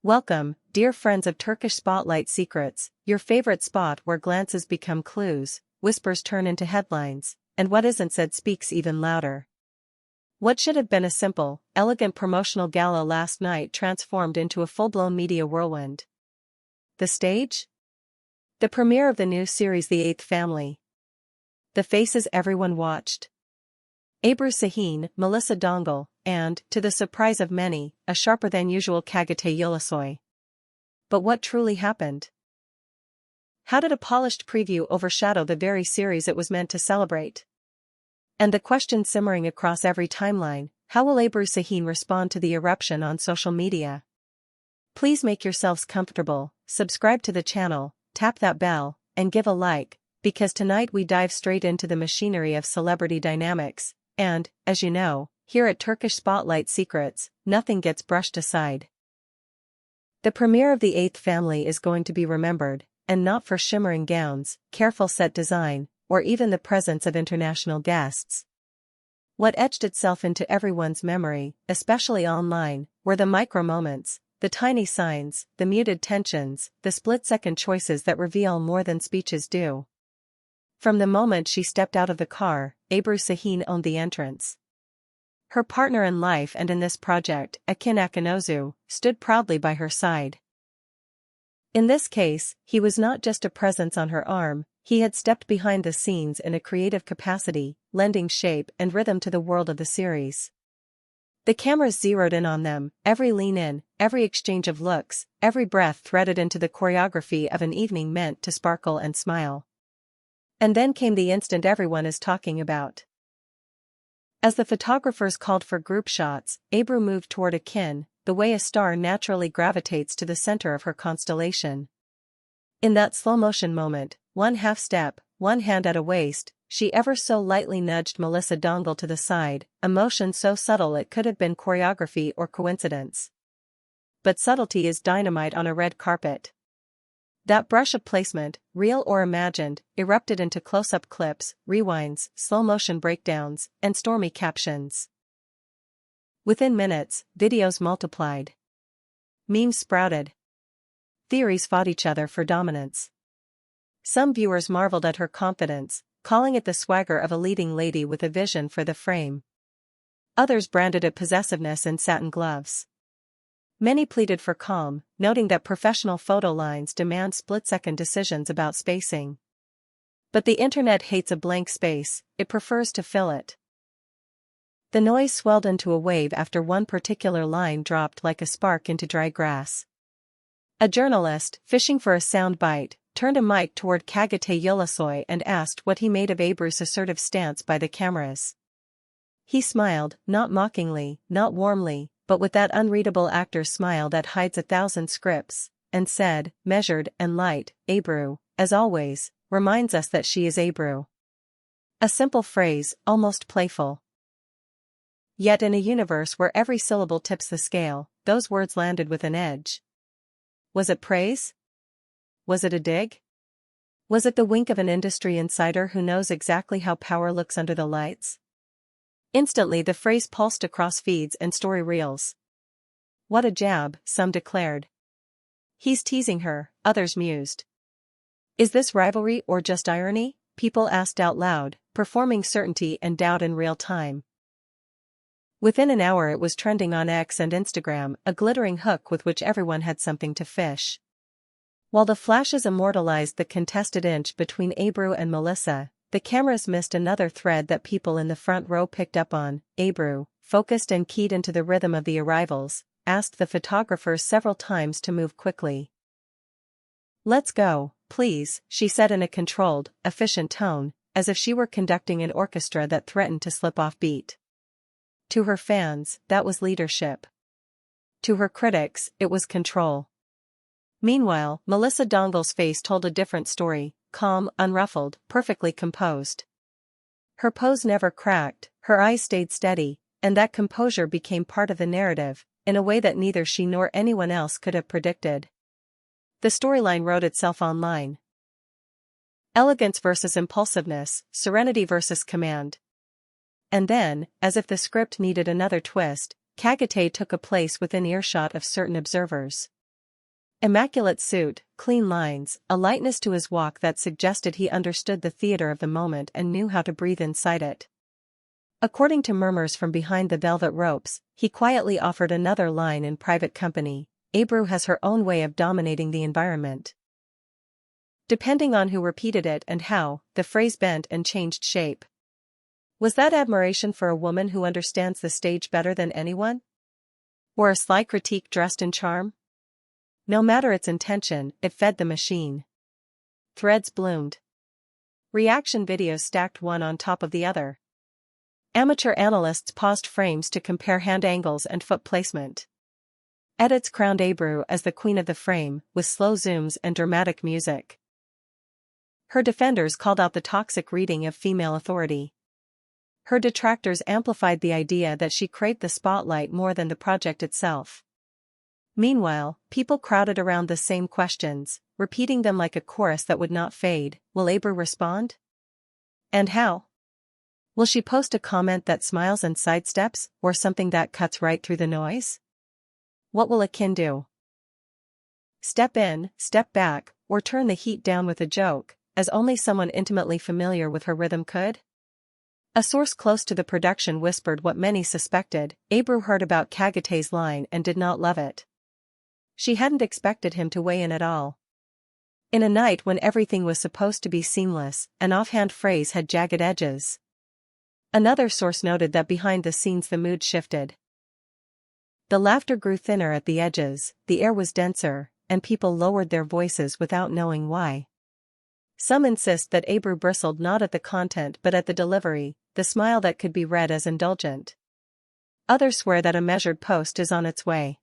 Welcome, dear friends of Turkish Spotlight Secrets, your favorite spot where glances become clues, whispers turn into headlines, and what isn't said speaks even louder. What should have been a simple, elegant promotional gala last night transformed into a full-blown media whirlwind. The stage? The premiere of the new series The Eighth Family. The faces everyone watched. Ebru Şahin, Melissa Dongle, and, to the surprise of many, a sharper-than-usual Kagate Yulasoy. But what truly happened? How did a polished preview overshadow the very series it was meant to celebrate? And the question simmering across every timeline, how will Ebru Şahin respond to the eruption on social media? Please make yourselves comfortable, subscribe to the channel, tap that bell, and give a like, because tonight we dive straight into the machinery of celebrity dynamics, and, as you know, here at Turkish Spotlight Secrets, nothing gets brushed aside. The premiere of The Eighth Family is going to be remembered, and not for shimmering gowns, careful set design, or even the presence of international guests. What etched itself into everyone's memory, especially online, were the micro moments, the tiny signs, the muted tensions, the split-second choices that reveal more than speeches do. From the moment she stepped out of the car, Ebru Şahin owned the entrance. Her partner in life and in this project, Akınözü, stood proudly by her side. In this case, he was not just a presence on her arm, he had stepped behind the scenes in a creative capacity, lending shape and rhythm to the world of the series. The cameras zeroed in on them, every lean in, every exchange of looks, every breath threaded into the choreography of an evening meant to sparkle and smile. And then came the instant everyone is talking about. As the photographers called for group shots, Ebru moved toward Akın, the way a star naturally gravitates to the center of her constellation. In that slow-motion moment, one half-step, one hand at a waist, she ever so lightly nudged Melissa Dongle to the side, a motion so subtle it could have been choreography or coincidence. But subtlety is dynamite on a red carpet. That brush of placement, real or imagined, erupted into close-up clips, rewinds, slow-motion breakdowns, and stormy captions. Within minutes, videos multiplied. Memes sprouted. Theories fought each other for dominance. Some viewers marveled at her confidence, calling it the swagger of a leading lady with a vision for the frame. Others branded it possessiveness in satin gloves. Many pleaded for calm, noting that professional photo lines demand split-second decisions about spacing. But the internet hates a blank space, it prefers to fill it. The noise swelled into a wave after one particular line dropped like a spark into dry grass. A journalist, fishing for a sound bite, turned a mic toward Kagate Yulasoy and asked what he made of Ebru's assertive stance by the cameras. He smiled, not mockingly, not warmly, but with that unreadable actor's smile that hides 1,000 scripts, and said, measured and light, Ebru, as always, reminds us that she is Ebru. A simple phrase, almost playful. Yet in a universe where every syllable tips the scale, those words landed with an edge. Was it praise? Was it a dig? Was it the wink of an industry insider who knows exactly how power looks under the lights? Instantly the phrase pulsed across feeds and story reels. What a jab, some declared. He's teasing her, others mused. Is this rivalry or just irony? People asked out loud, performing certainty and doubt in real time. Within an hour it was trending on X and Instagram, a glittering hook with which everyone had something to fish. While the flashes immortalized the contested inch between Ebru and Melissa, the cameras missed another thread that people in the front row picked up on. Ebru, focused and keyed into the rhythm of the arrivals, asked the photographers several times to move quickly. Let's go, please, she said in a controlled, efficient tone, as if she were conducting an orchestra that threatened to slip off beat. To her fans, that was leadership. To her critics, it was control. Meanwhile, Melissa Dongle's face told a different story, calm, unruffled, perfectly composed. Her pose never cracked, her eyes stayed steady, and that composure became part of the narrative, in a way that neither she nor anyone else could have predicted. The storyline wrote itself online. Elegance versus impulsiveness, serenity versus command. And then, as if the script needed another twist, Kagate took a place within earshot of certain observers. Immaculate suit, clean lines, a lightness to his walk that suggested he understood the theater of the moment and knew how to breathe inside it. According to murmurs from behind the velvet ropes, he quietly offered another line in private company: Ebru has her own way of dominating the environment. Depending on who repeated it and how, the phrase bent and changed shape. Was that admiration for a woman who understands the stage better than anyone? Or a sly critique dressed in charm? No matter its intention, it fed the machine. Threads bloomed. Reaction videos stacked one on top of the other. Amateur analysts paused frames to compare hand angles and foot placement. Edits crowned Ebru as the queen of the frame, with slow zooms and dramatic music. Her defenders called out the toxic reading of female authority. Her detractors amplified the idea that she craved the spotlight more than the project itself. Meanwhile, people crowded around the same questions, repeating them like a chorus that would not fade. Will Ebru respond? And how? Will she post a comment that smiles and sidesteps, or something that cuts right through the noise? What will Akın do? Step in, step back, or turn the heat down with a joke, as only someone intimately familiar with her rhythm could? A source close to the production whispered what many suspected: Ebru heard about Kagate's line and did not love it. She hadn't expected him to weigh in at all. In a night when everything was supposed to be seamless, an offhand phrase had jagged edges. Another source noted that behind the scenes the mood shifted. The laughter grew thinner at the edges, the air was denser, and people lowered their voices without knowing why. Some insist that Ebru bristled not at the content but at the delivery, the smile that could be read as indulgent. Others swear that a measured post is on its way.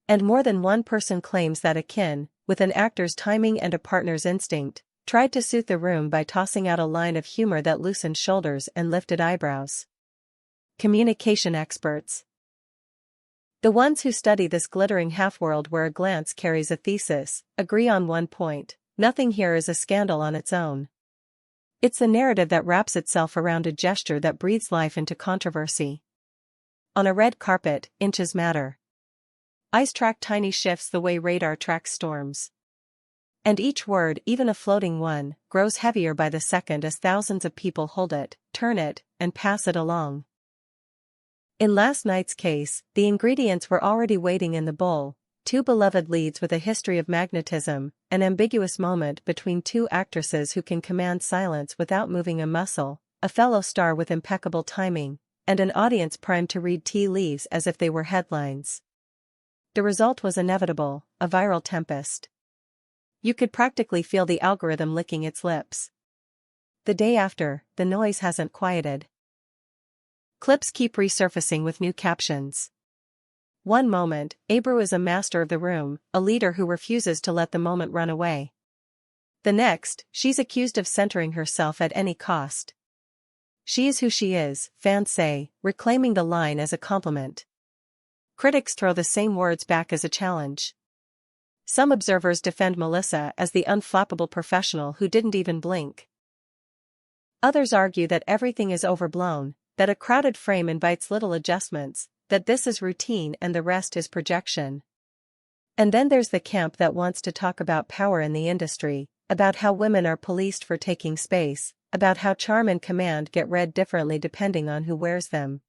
And more than one person claims that Akın, with an actor's timing and a partner's instinct, tried to soothe the room by tossing out a line of humor that loosened shoulders and lifted eyebrows. Communication experts. The ones who study this glittering half-world where a glance carries a thesis, agree on one point: nothing here is a scandal on its own. It's the narrative that wraps itself around a gesture that breathes life into controversy. On a red carpet, inches matter. Eyes track tiny shifts the way radar tracks storms. And each word, even a floating one, grows heavier by the second as thousands of people hold it, turn it, and pass it along. In last night's case, the ingredients were already waiting in the bowl: two beloved leads with a history of magnetism, an ambiguous moment between two actresses who can command silence without moving a muscle, a fellow star with impeccable timing, and an audience primed to read tea leaves as if they were headlines. The result was inevitable: a viral tempest. You could practically feel the algorithm licking its lips. The day after, the noise hasn't quieted. Clips keep resurfacing with new captions. One moment, Ebru is a master of the room, a leader who refuses to let the moment run away. The next, she's accused of centering herself at any cost. She is who she is, fans say, reclaiming the line as a compliment. Critics throw the same words back as a challenge. Some observers defend Melissa as the unflappable professional who didn't even blink. Others argue that everything is overblown, that a crowded frame invites little adjustments, that this is routine and the rest is projection. And then there's the camp that wants to talk about power in the industry, about how women are policed for taking space, about how charm and command get read differently depending on who wears them.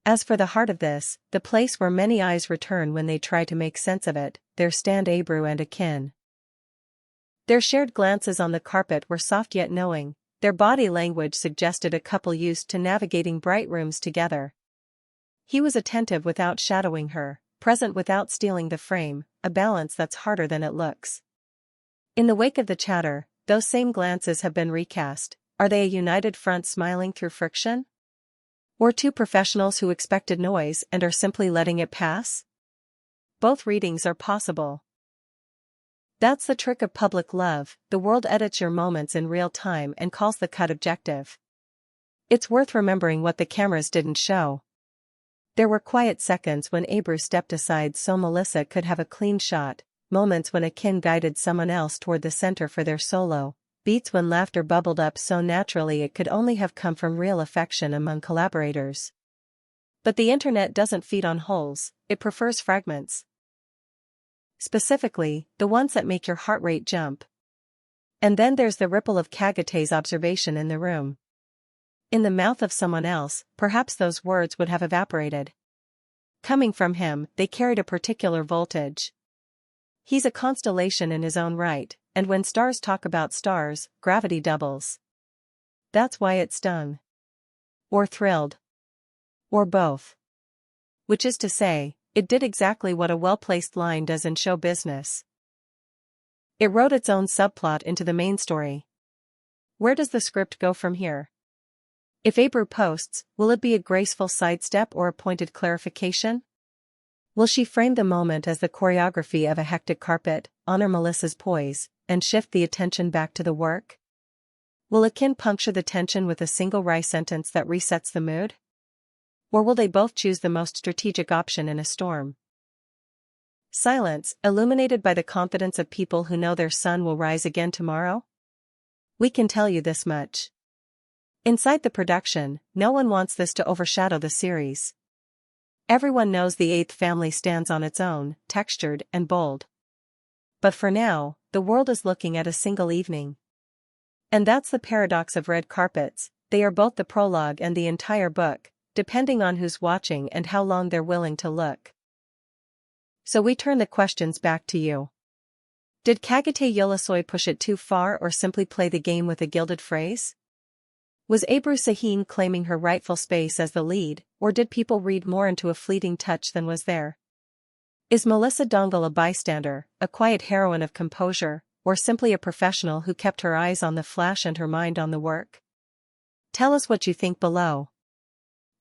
As for the heart of this, the place where many eyes return when they try to make sense of it, there stand Ebru and Akın. Their shared glances on the carpet were soft yet knowing, their body language suggested a couple used to navigating bright rooms together. He was attentive without shadowing her, present without stealing the frame, a balance that's harder than it looks. In the wake of the chatter, those same glances have been recast. Are they a united front smiling through friction? Or two professionals who expected noise and are simply letting it pass? Both readings are possible. That's the trick of public love: the world edits your moments in real time and calls the cut objective. It's worth remembering what the cameras didn't show. There were quiet seconds when Ebru stepped aside so Melissa could have a clean shot, moments when Akın guided someone else toward the center for their solo, beats when laughter bubbled up so naturally it could only have come from real affection among collaborators. But the internet doesn't feed on holes, it prefers fragments. Specifically, the ones that make your heart rate jump. And then there's the ripple of Kagate's observation in the room. In the mouth of someone else, perhaps those words would have evaporated. Coming from him, they carried a particular voltage. He's a constellation in his own right, and when stars talk about stars, gravity doubles. That's why it stung. Or thrilled. Or both. Which is to say, it did exactly what a well-placed line does in show business. It wrote its own subplot into the main story. Where does the script go from here? If Ebru posts, will it be a graceful sidestep or a pointed clarification? Will she frame the moment as the choreography of a hectic carpet, honor Melissa's poise, and shift the attention back to the work? Will Akın puncture the tension with a single wry sentence that resets the mood? Or will they both choose the most strategic option in a storm? Silence, illuminated by the confidence of people who know their sun will rise again tomorrow? We can tell you this much. Inside the production, no one wants this to overshadow the series. Everyone knows the eighth family stands on its own, textured and bold. But for now, the world is looking at a single evening. And that's the paradox of red carpets, they are both the prologue and the entire book, depending on who's watching and how long they're willing to look. So we turn the questions back to you. Did Kagate Yolosoy push it too far or simply play the game with a gilded phrase? Was Ebru Şahin claiming her rightful space as the lead, or did people read more into a fleeting touch than was there? Is Melissa Dongle a bystander, a quiet heroine of composure, or simply a professional who kept her eyes on the flash and her mind on the work? Tell us what you think below.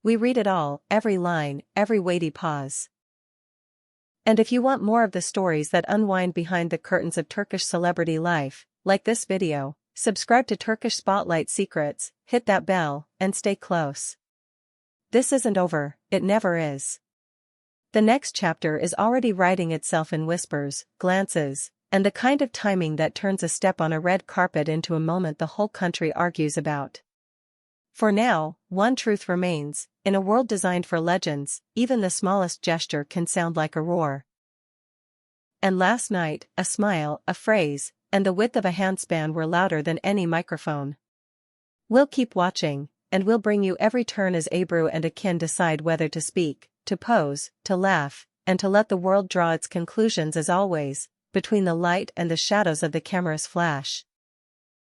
We read it all, every line, every weighty pause. And if you want more of the stories that unwind behind the curtains of Turkish celebrity life, like this video, subscribe to Turkish Spotlight Secrets, hit that bell, and stay close. This isn't over, it never is. The next chapter is already writing itself in whispers, glances, and the kind of timing that turns a step on a red carpet into a moment the whole country argues about. For now, one truth remains, in a world designed for legends, even the smallest gesture can sound like a roar. And last night, a smile, a phrase, and the width of a handspan were louder than any microphone. We'll keep watching, and we'll bring you every turn as Ebru and Akın decide whether to speak, to pose, to laugh, and to let the world draw its conclusions as always, between the light and the shadows of the camera's flash.